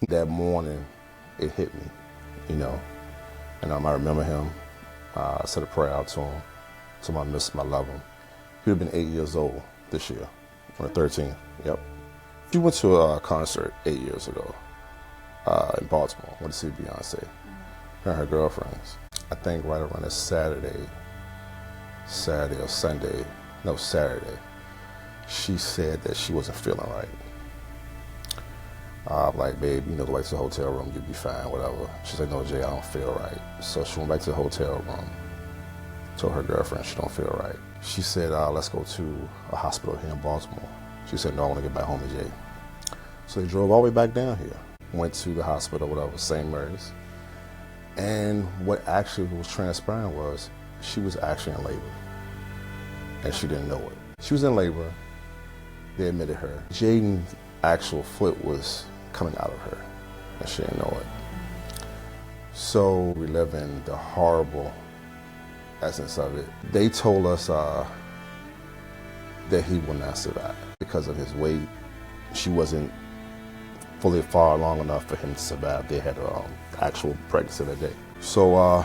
That morning, it hit me, you know. And I remember him. I said a prayer out to him. To I miss him, I love him. He would have been 8 years old this year, on the 13th. Yep. He went to a concert 8 years ago in Baltimore. Went to see Beyonce. Her and her girlfriends. I think right around that Saturday or Sunday, no, Saturday, she said that she wasn't feeling right. I'm like, babe, go back to the hotel room, you'll be fine, whatever. She's like, no, Jay, I don't feel right. So she went back to the hotel room, told her girlfriend she don't feel right. She said, let's go to a hospital here in Baltimore. She said, no, I want to get back home to Jay. So they drove all the way back down here, went to the hospital, whatever, St. Mary's. And what actually was transpiring was she was actually in labor, and she didn't know it. She was in labor, they admitted her. Jaden's actual foot was coming out of her, and she didn't know it. So we live in the horrible essence of it. They told us that he would not survive because of his weight. She wasn't fully far long enough for him to survive. They had an actual pregnancy that day. So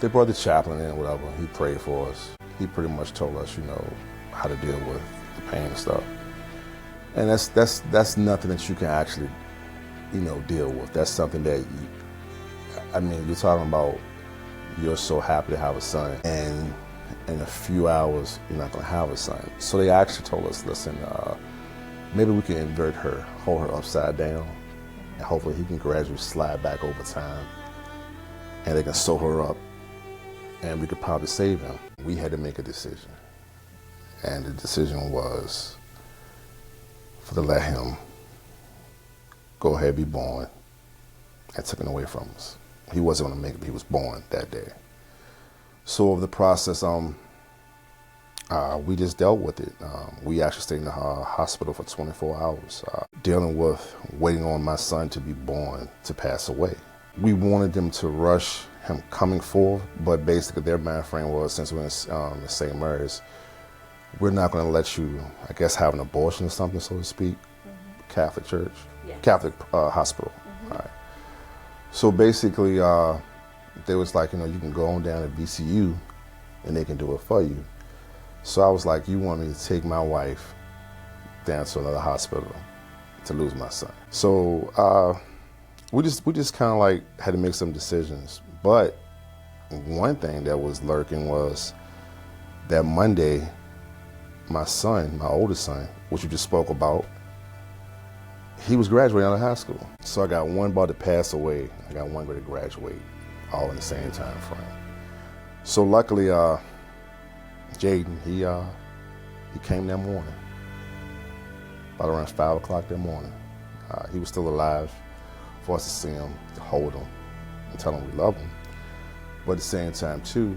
they brought the chaplain in, whatever. He prayed for us. He pretty much told us, how to deal with the pain and stuff. And that's nothing that you can actually, deal with. That's something that, you're talking about, you're so happy to have a son, and in a few hours, you're not going to have a son. So they actually told us, listen, maybe we can invert her, hold her upside down, and hopefully he can gradually slide back over time, and they can sew her up, and we could probably save him. We had to make a decision, and the decision was to let him go ahead, be born, and took him away from us. He wasn't going to make it, but he was born that day. So over the process, we just dealt with it. We actually stayed in the hospital for 24 hours, dealing with waiting on my son to be born to pass away. We wanted them to rush him coming forth, but basically their mind frame was, since we're in St. Mary's, we're not going to let you, I guess, have an abortion or something, so to speak. Catholic church, yeah. Catholic hospital. All right. So basically, they was like, you can go on down to VCU and they can do it for you. So I was like, you want me to take my wife down to another hospital to lose my son? So we just kind of like had to make some decisions. But one thing that was lurking was that Monday, my son, my oldest son, which you just spoke about, he was graduating out of high school. So I got one about to pass away, I got one ready to graduate, all in the same time frame. So luckily, Jaden, he came that morning, about around 5 o'clock that morning. He was still alive for us to see him, to hold him, and tell him we love him. But at the same time, too,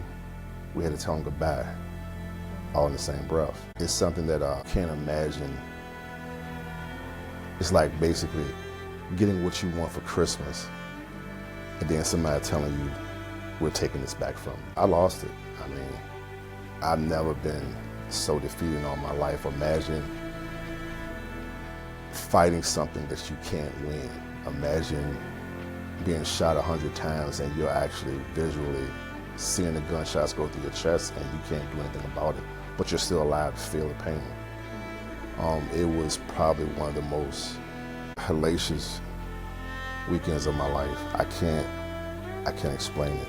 we had to tell him goodbye, all in the same breath. It's something that I can't imagine. It's like basically getting what you want for Christmas, and then somebody telling you, we're taking this back from you. I lost it. I've never been so defeated in all my life. Imagine fighting something that you can't win. Imagine being shot 100 times and you're actually visually seeing the gunshots go through your chest and you can't do anything about it, but you're still alive to feel the pain. It was probably one of the most hellacious weekends of my life. I can't explain it.